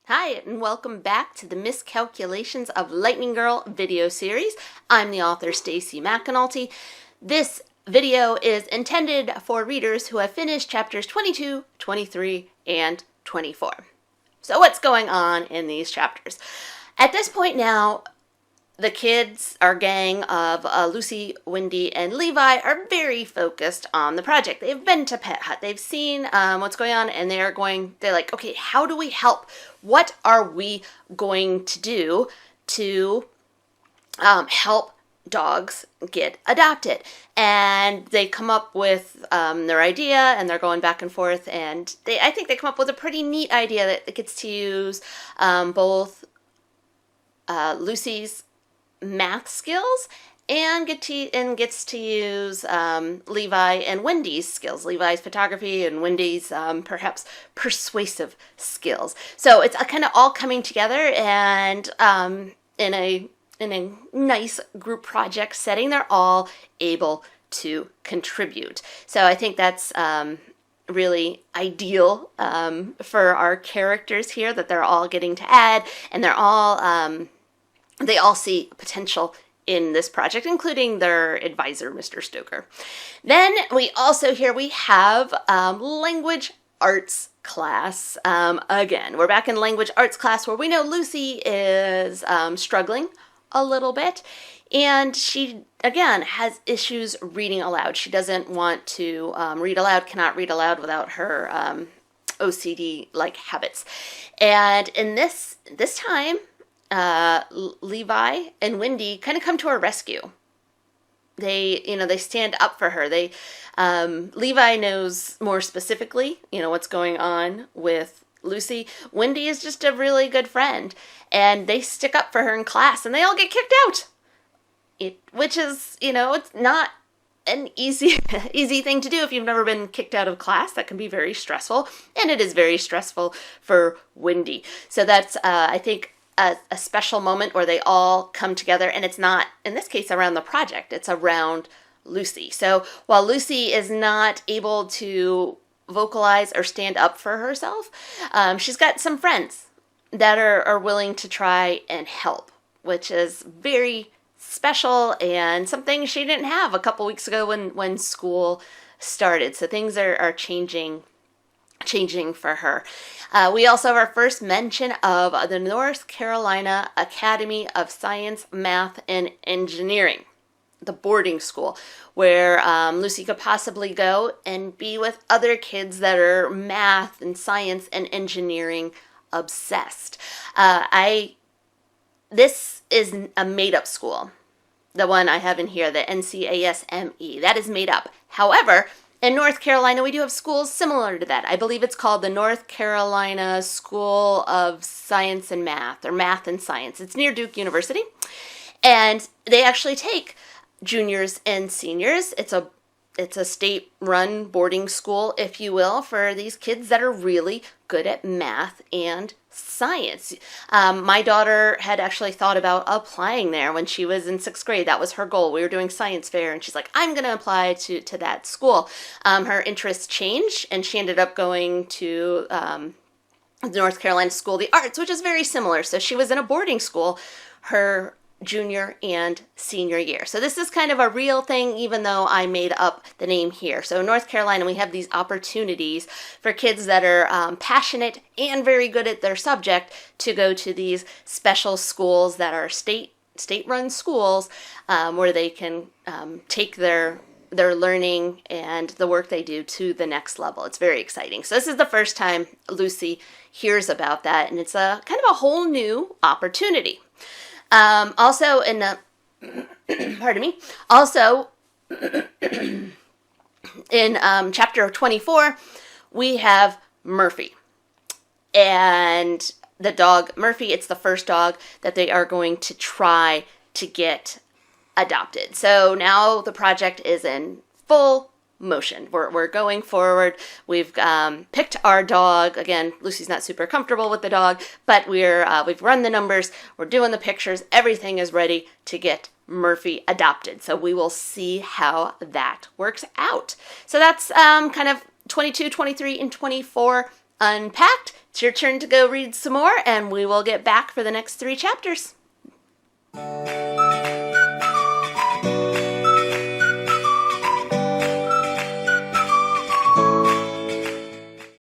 Hi, and welcome back to the Miscalculations of Lightning Girl video series. I'm the author, Stacy McAnulty. This video is intended for readers who have finished chapters 22, 23, and 24. So what's going on in these chapters? At this point now, the kids, our gang of Lucy, Wendy, and Levi are very focused on the project. They've been to Pet Hut. They've seen what's going on, and they're like, okay, how do we help? What are we going to do to help dogs get adopted? And they come up with their idea, and they're going back and forth, and I think they come up with a pretty neat idea that gets to use both Lucy's math skills and gets to use Levi and Wendy's skills, Levi's photography and Wendy's perhaps persuasive skills. So it's kind of all coming together, and in a nice group project setting, they're all able to contribute. So I think that's really ideal for our characters here, that they're all getting to add, and they all see potential in this project, including their advisor, Mr. Stoker. Then we have language arts class. Again, we're back in language arts class, where we know Lucy is struggling a little bit, and she, again, has issues reading aloud. She doesn't want to read aloud, cannot read aloud without her OCD-like habits. And in this time, Levi and Wendy kind of come to her rescue. They stand up for her. Levi knows more specifically, what's going on with Lucy. Wendy is just a really good friend, and they stick up for her in class, and they all get kicked out. Which is, it's not an easy thing to do if you've never been kicked out of class. That can be very stressful, and it is very stressful for Wendy. So that's, I think, a special moment where they all come together, and it's not, in this case, around the project, it's around Lucy. So while Lucy is not able to vocalize or stand up for herself, she's got some friends that are willing to try and help, which is very special and something she didn't have a couple weeks ago when school started. So things are changing for her. We also have our first mention of the North Carolina Academy of Science, Math, and Engineering, the boarding school, where Lucy could possibly go and be with other kids that are math and science and engineering obsessed. This is a made-up school. The one I have in here, the NCASME, that is made up. However, in North Carolina, we do have schools similar to that. I believe it's called the North Carolina School of Science and Math, or Math and Science. It's near Duke University, and they actually take juniors and seniors. It's a state-run boarding school, if you will, for these kids that are really good at math and science. My daughter had actually thought about applying there when she was in 6th grade. That was her goal. We were doing science fair, and she's like, I'm going to apply to that school. Her interests changed, and she ended up going to the North Carolina School of the Arts, which is very similar. So she was in a boarding school her junior and senior year. So this is kind of a real thing, even though I made up the name here. So in North Carolina, we have these opportunities for kids that are passionate and very good at their subject to go to these special schools that are state-run schools, where they can take their learning and the work they do to the next level. It's very exciting. So this is the first time Lucy hears about that, and it's a kind of a whole new opportunity. Also in the, in chapter 24, we have Murphy. And the dog, Murphy, it's the first dog that they are going to try to get adopted. So now the project is in full motion. We're going forward. We've picked our dog. Again, Lucy's not super comfortable with the dog, but we've run the numbers. We're doing the pictures. Everything is ready to get Murphy adopted. So we will see how that works out. So that's kind of 22, 23, and 24 unpacked. It's your turn to go read some more, and we will get back for the next 3 chapters.